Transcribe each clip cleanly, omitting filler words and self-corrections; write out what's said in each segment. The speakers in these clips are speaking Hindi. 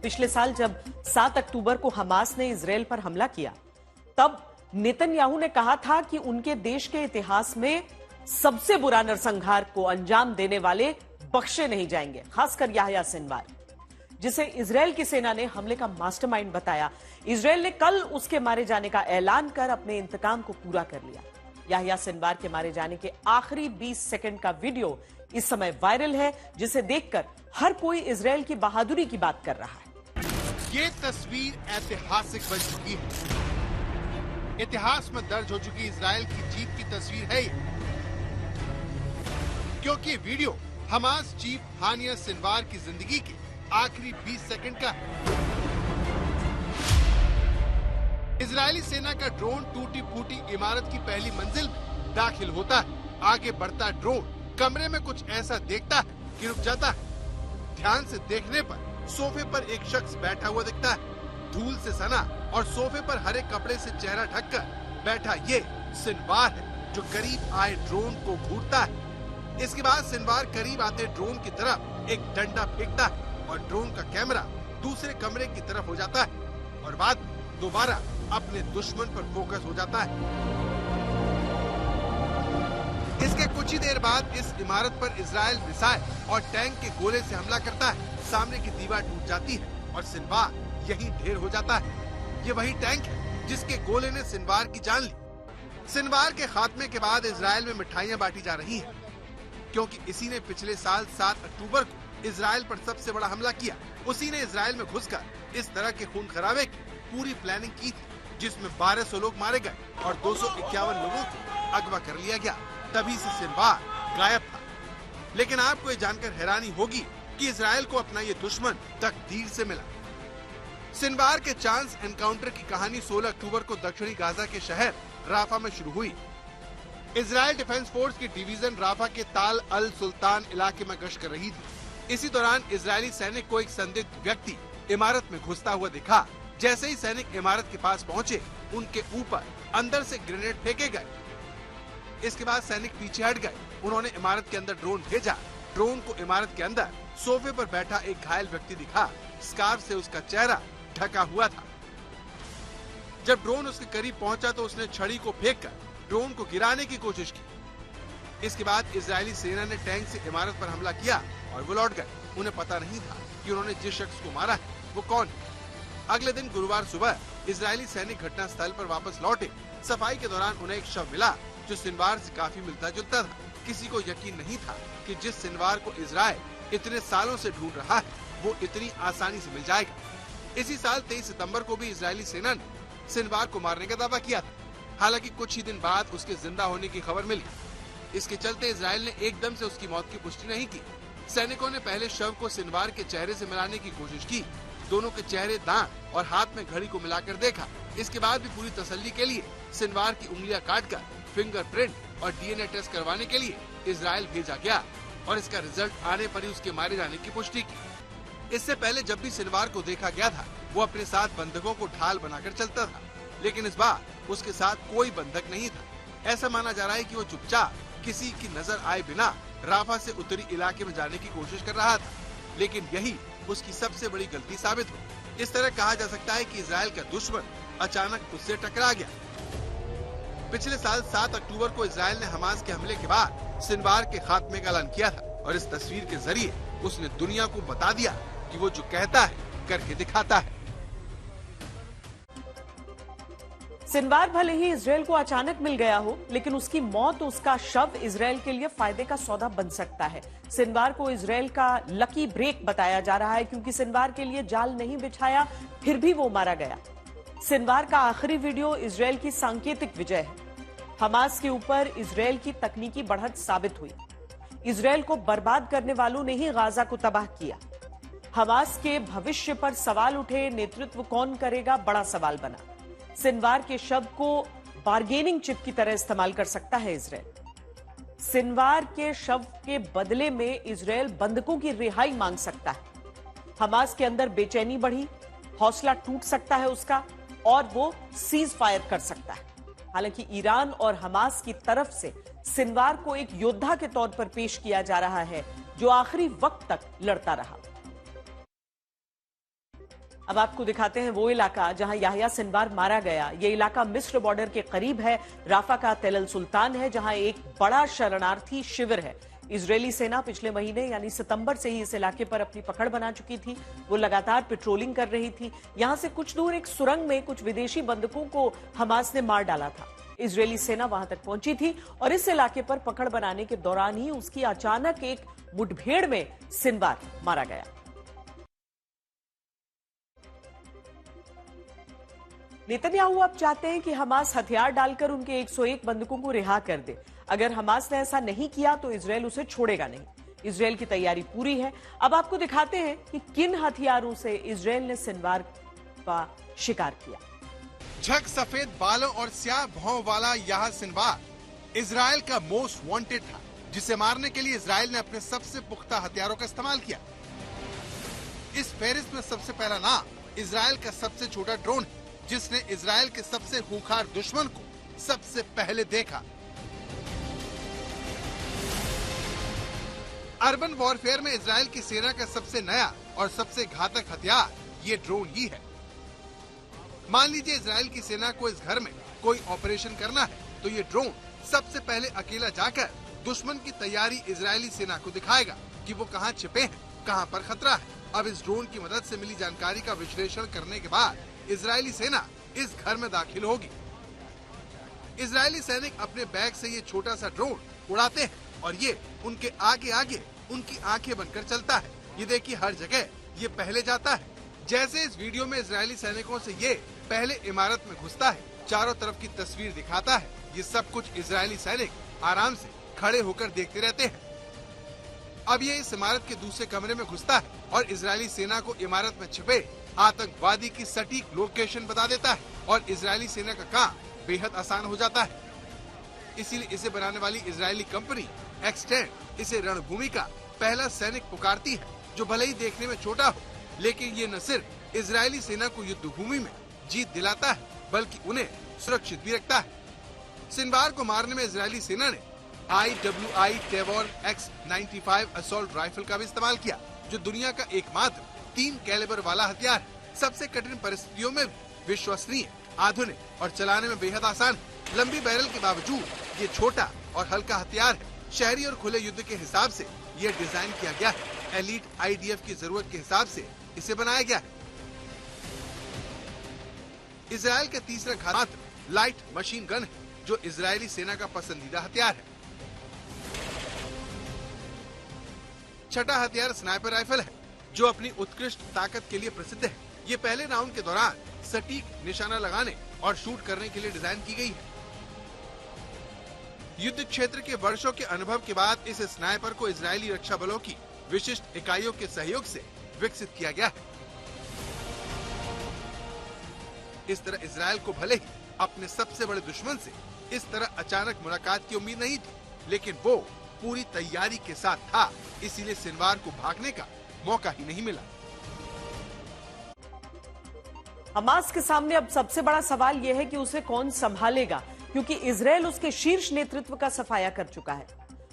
पिछले साल जब 7 अक्टूबर को हमास ने इजरायल पर हमला किया, तब नेतन्याहू ने कहा था कि उनके देश के इतिहास में सबसे बुरा नरसंहार को अंजाम देने वाले बख्शे नहीं जाएंगे, खासकर याह्या सिनवार, जिसे इजरायल की सेना ने हमले का मास्टरमाइंड बताया। इजरायल ने कल उसके मारे जाने का ऐलान कर अपने इंतकाम को पूरा कर लिया। याह्या सिनवार के मारे जाने के आखिरी 20 सेकंड का वीडियो इस समय वायरल है, जिसे देखकर हर कोई इजरायल की बहादुरी की बात कर रहा है। ये तस्वीर ऐतिहासिक बन चुकी है। इतिहास में दर्ज हो चुकी इजरायल की जीत की तस्वीर है ये, क्योंकि video Hamas chief Haniyeh Sinwar की जिंदगी के आखिरी 20 सेकंड का है। इजरायली सेना का ड्रोन टूटी फूटी इमारत की पहली मंजिल में दाखिल होता है। आगे बढ़ता ड्रोन कमरे में कुछ ऐसा देखता है कि रुक जाता है। ध्यान से देखने पर सोफे पर एक शख्स बैठा हुआ दिखता है। धूल से सना और सोफे पर हरे कपड़े से चेहरा ढककर बैठा ये सिनवार है, जो करीब आए ड्रोन को घूरता है। इसके बाद सिनवार करीब आते ड्रोन की तरफ एक डंडा फेंकता है और ड्रोन का कैमरा दूसरे कमरे की तरफ हो जाता है और बाद में दोबारा अपने दुश्मन पर फोकस हो जाता है। इसके कुछ ही देर बाद इस इमारत पर इजरायल मिसाइल और टैंक के गोले से हमला करता है। सामने की दीवार टूट जाती है और सिनवार यहीं ढेर हो जाता है। ये वही टैंक है जिसके गोले ने सिनवार की जान ली। सिनवार के खात्मे के बाद इजरायल में मिठाइयां बांटी जा रही हैं, क्योंकि इसी ने पिछले साल 7 अक्टूबर को इजरायल पर सबसे बड़ा हमला किया। उसी ने इजरायल में घुसकर इस तरह के खून खराबे की पूरी प्लानिंग की थी, जिसमें 1200 लोग मारे गए और 251 लोगों को अगवा कर लिया गया। तभी से सिनवार गायब था। लेकिन आपको ये जानकर हैरानी होगी कि इजरायल को अपना ये दुश्मन तकदीर से मिला। सिनवार के चांस एनकाउंटर की कहानी 16 अक्टूबर को दक्षिणी गाजा के शहर राफा में शुरू हुई। इजरायल डिफेंस फोर्स की डिवीजन राफा के ताल अल सुल्तान इलाके में गश्त कर रही थी। इसी दौरान इजरायली सैनिक को एक संदिग्ध व्यक्ति इमारत में घुसता हुआ दिखा। जैसे ही सैनिक इमारत के पास पहुंचे, उनके ऊपर अंदर से ग्रेनेड फेंके गए। इसके बाद सैनिक पीछे हट गए। उन्होंने इमारत के अंदर ड्रोन भेजा। ड्रोन को इमारत के अंदर सोफे पर बैठा एक घायल व्यक्ति दिखा। स्कार्फ से उसका चेहरा ढका हुआ था। जब ड्रोन उसके करीब पहुंचा तो उसने छड़ी को फेंककर ड्रोन को गिराने की कोशिश की। इसके बाद इजरायली सेना ने टैंक से इमारत पर हमला किया और वो लौट गए। उन्हें पता नहीं था कि उन्होंने जिस शख्स को मारा है वो कौन है। अगले दिन गुरुवार सुबह इजरायली सैनिक घटना स्थल पर वापस लौटे। सफाई के दौरान उन्हें एक शव मिला जो सिनवार से काफी मिलता जुलता था। किसी को यकीन नहीं था कि जिस सिनवार को इजरायल इतने सालों से ढूंढ रहा है वो इतनी आसानी से मिल जाएगा। इसी साल 23 सितंबर को भी इजरायली सेना ने सिनवार को मारने का दावा किया था। हालांकि कुछ ही दिन बाद उसके जिंदा होने की खबर मिली। इसके चलते इजरायल ने एकदम से उसकी मौत की पुष्टि नहीं की। सैनिकों ने पहले शव को सिनवार के चेहरे से मिलाने की कोशिश की। दोनों के चेहरे, दांत और हाथ में घड़ी को मिलाकर देखा। इसके बाद भी पूरी तसल्ली के लिए सिनवार की उंगलियां काटकर फिंगरप्रिंट और डीएनए टेस्ट करवाने के लिए इजरायल भेजा गया और इसका रिजल्ट आने पर ही उसके मारे जाने की पुष्टि की। इससे पहले जब भी सिनवार को देखा गया था, वो अपने साथ बंधकों को ढाल बनाकर चलता था, लेकिन इस बार उसके साथ कोई बंधक नहीं था। ऐसा माना जा रहा है कि वो चुपचाप किसी की नजर आए बिना राफा से उत्तरी इलाके में जाने की कोशिश कर रहा था, लेकिन यही उसकी सबसे बड़ी गलती साबित हुई। इस तरह कहा जा सकता है कि इजरायल का दुश्मन अचानक उससे टकरा गया। पिछले साल 7 अक्टूबर को इजरायल ने हमास के हमले के बाद सिनवार के खात्मे का ऐलान किया था और इस तस्वीर के जरिए उसने दुनिया को बता दिया कि वो जो कहता है करके दिखाता है। सिनवार भले ही इजरायल को अचानक मिल गया हो, लेकिन उसकी मौत, उसका शव इजरायल के लिए फायदे का सौदा बन सकता है। सिनवार को इजरायल का लकी ब्रेक बताया जा रहा है, क्योंकि सिनवार के लिए जाल नहीं बिछाया, फिर भी वो मारा गया। सिनवार का आखिरी वीडियो इजरायल की सांकेतिक विजय है। हमास के ऊपर इजरायल की तकनीकी बढ़त साबित हुई। इजरायल को बर्बाद करने वालों ने ही गाजा को तबाह किया। हमास के भविष्य पर सवाल उठे, नेतृत्व कौन करेगा, बड़ा सवाल बना। सिनवार के शव को बार्गेनिंग चिप की तरह इस्तेमाल कर सकता है इजरायल। सिनवार के शव के बदले में इजरायल बंधकों की रिहाई मांग सकता है। हमास के अंदर बेचैनी बढ़ी, हौसला टूट सकता है उसका, और वो सीज फायर कर सकता है। हालांकि ईरान और हमास की तरफ से सिनवार को एक योद्धा के तौर पर पेश किया जा रहा है, जो आखिरी वक्त तक लड़ता रहा। अब आपको दिखाते हैं वो इलाका जहां याह्या सिनवार मारा गया। ये इलाका मिस्र बॉर्डर के करीब है। राफा का तेल अल सुल्तान है, जहां एक बड़ा शरणार्थी शिविर है। इजरायली सेना पिछले महीने यानी सितंबर से ही इस इलाके पर अपनी पकड़ बना चुकी थी। वो लगातार पेट्रोलिंग कर रही थी। यहां से कुछ दूर एक सुरंग में कुछ विदेशी बंदूकों को हमास ने मार डाला था। इजरायली सेना वहां तक पहुंची थी और इस इलाके पर पकड़ बनाने के दौरान ही उसकी अचानक एक मुठभेड़ में सिनवार मारा गया। नेतन्याहू अब चाहते हैं कि हमास हथियार डालकर उनके 101 बंदूकों को रिहा कर दे। अगर हमास ने ऐसा नहीं किया तो इजरायल उसे छोड़ेगा नहीं। इजरायल की तैयारी पूरी है। अब आपको दिखाते हैं कि किन हथियारों से इजरायल ने सिनवार का शिकार किया। झक सफेद बालों और स्याह भौं वाला यह सिनवार इजरायल का मोस्ट वांटेड था, जिसे मारने के लिए इजरायल ने अपने सबसे पुख्ता हथियारों का इस्तेमाल किया। इस फेहरिस्त में सबसे पहला नाम इजरायल का सबसे छोटा ड्रोन है, जिसने इजरायल के सबसे खूंखार दुश्मन को सबसे पहले देखा। अर्बन वॉरफेयर में इजरायल की सेना का सबसे नया और सबसे घातक हथियार ये ड्रोन ही है। मान लीजिए इजरायल की सेना को इस घर में कोई ऑपरेशन करना है, तो ये ड्रोन सबसे पहले अकेला जाकर दुश्मन की तैयारी इजरायली सेना को दिखाएगा कि वो कहाँ छिपे हैं, कहाँ पर खतरा है। अब इस ड्रोन की मदद से मिली जानकारी का विश्लेषण करने के बाद इजरायली सेना इस घर में दाखिल होगी। इजरायली सैनिक अपने बैग से ये छोटा सा ड्रोन उड़ाते हैं और ये उनके आगे आगे उनकी आंखें बनकर चलता है। ये देखिए हर जगह ये पहले जाता है। जैसे इस वीडियो में इजरायली सैनिकों से ये पहले इमारत में घुसता है, चारों तरफ की तस्वीर दिखाता है। ये सब कुछ इजरायली सैनिक आराम से खड़े होकर देखते रहते हैं। अब ये इस इमारत के दूसरे कमरे में घुसता है और इजरायली सेना को इमारत में छिपे आतंकवादी की सटीक लोकेशन बता देता है और इजरायली सेना का काम बेहद आसान हो जाता है। इसीलिए इसे बनाने वाली इजरायली कंपनी एक्सटेंड इसे रणभूमि का पहला सैनिक पुकारती है, जो भले ही देखने में छोटा हो, लेकिन ये न सिर्फ इजरायली सेना को युद्ध भूमि में जीत दिलाता है, बल्कि उन्हें सुरक्षित भी रखता है। सिनवार को मारने में इजरायली सेना ने IWI टेवोर X95 असॉल्ट राइफल का भी इस्तेमाल किया, जो दुनिया का एकमात्र 3 कैलिबर वाला हथियार है। सबसे कठिन परिस्थितियों में विश्वसनीय, आधुनिक और चलाने में बेहद आसान। लंबी बैरल के बावजूद ये छोटा और हल्का हथियार है। शहरी और खुले युद्ध के हिसाब से ये डिजाइन किया गया है। एलीट IDF की जरूरत के हिसाब से इसे बनाया गया है। इजरायल का तीसरा घातक लाइट मशीन गन है, जो इजरायली सेना का पसंदीदा हथियार है। छठा हथियार स्नाइपर राइफल है, जो अपनी उत्कृष्ट ताकत के लिए प्रसिद्ध है। ये पहले राउंड के दौरान सटीक निशाना लगाने और शूट करने के लिए डिजाइन की गई है। युद्ध क्षेत्र के वर्षों के अनुभव के बाद इस स्नाइपर को इजरायली रक्षा बलों की विशिष्ट इकाइयों के सहयोग से विकसित किया गया है। इस तरह इजरायल को भले ही अपने सबसे बड़े दुश्मन से इस तरह अचानक मुलाकात की उम्मीद नहीं थी, लेकिन वो पूरी तैयारी के साथ था। इसीलिए सिनवार को भागने का मौका ही नहीं मिला। हमास के सामने अब सबसे बड़ा सवाल यह है कि उसे कौन संभालेगा, क्योंकि इजरायल उसके शीर्ष नेतृत्व का सफाया कर चुका है।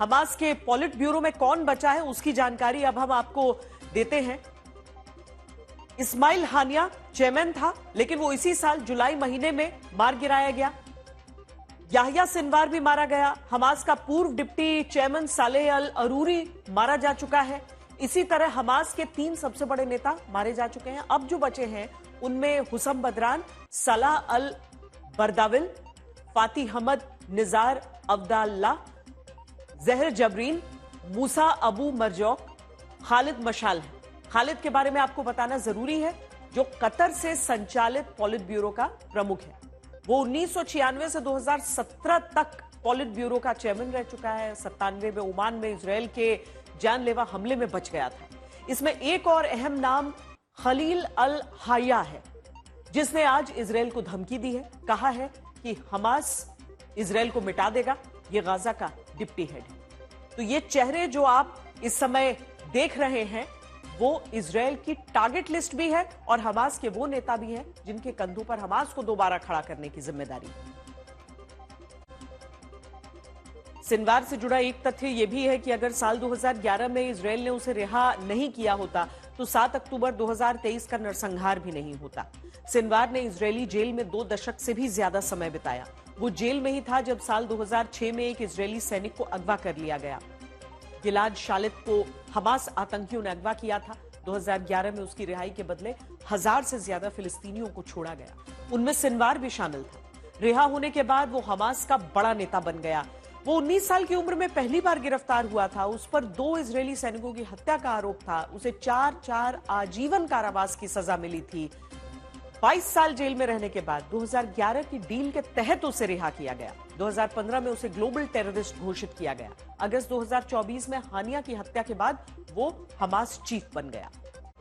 हमास के पॉलिट ब्यूरो में कौन बचा है, उसकी जानकारी अब हम आपको देते हैं। इस्माइल हानिया चेयरमैन था, लेकिन वो इसी साल जुलाई महीने में मार गिराया गया। याह्या सिनवार भी मारा गया। हमास का पूर्व डिप्टी चेयरमैन सालेह अल अरूरी मारा जा चुका है। इसी तरह हमास के 3 सबसे बड़े नेता मारे जा चुके हैं। अब जो बचे हैं उनमें हुसम बदरान, सलाह अल बरदाविल, फाती हमद निजार अब्दाल्ला, जहर जबरीन, मूसा अबू मरजौक, खालिद मशाल है। खालिद के बारे में आपको बताना जरूरी है, जो कतर से संचालित पॉलिट ब्यूरो का प्रमुख है। वो 1996 से 2017 तक पॉलिट ब्यूरो का चेयरमैन रह चुका है। 97 में ओमान में इजरायल के जानलेवा हमले में बच गया था। इसमें एक और अहम नाम खलील अल हाया है, जिसने आज इजरायल को धमकी दी है। कहा है कि हमास इजरायल को मिटा देगा। ये गाजा का डिप्टी हेड है। तो ये चेहरे जो आप इस समय देख रहे हैं, वो इजरायल की टारगेट लिस्ट भी है और हमास के वो नेता भी हैं जिनके कंधों पर हमास को दोबारा खड़ा करने की जिम्मेदारी है। सिनवार से जुड़ा एक तथ्य यह भी है कि अगर साल 2011 में इजरायल ने उसे रिहा नहीं किया होता तो 7 अक्टूबर 2023 का नरसंहार भी नहीं होता। सिनवार ने इजरायली जेल में 2 दशक से भी ज्यादा समय बिताया। वो जेल में ही था जब साल 2006 में एक इजरायली सैनिक को अगवा कर लिया गया। गिलाद शालित को हमास आतंकियों ने अगवा किया था। 2011 में उसकी रिहाई के बदले 1000 से ज्यादा फिलिस्तीनियों को छोड़ा गया, उनमें सिनवार भी शामिल था। रिहा होने के बाद वो हमास का बड़ा नेता बन गया। वो 19 साल की उम्र में पहली बार गिरफ्तार हुआ था। उस पर 2 इजरायली सैनिकों की हत्या का आरोप था। उसे 4 आजीवन कारावास की सजा मिली थी। 22 साल जेल में रहने के बाद 2011 की डील के तहत उसे रिहा किया गया। 2015 में उसे ग्लोबल टेररिस्ट घोषित किया गया। अगस्त 2024 में हानिया की हत्या के बाद वो हमास चीफ बन गया।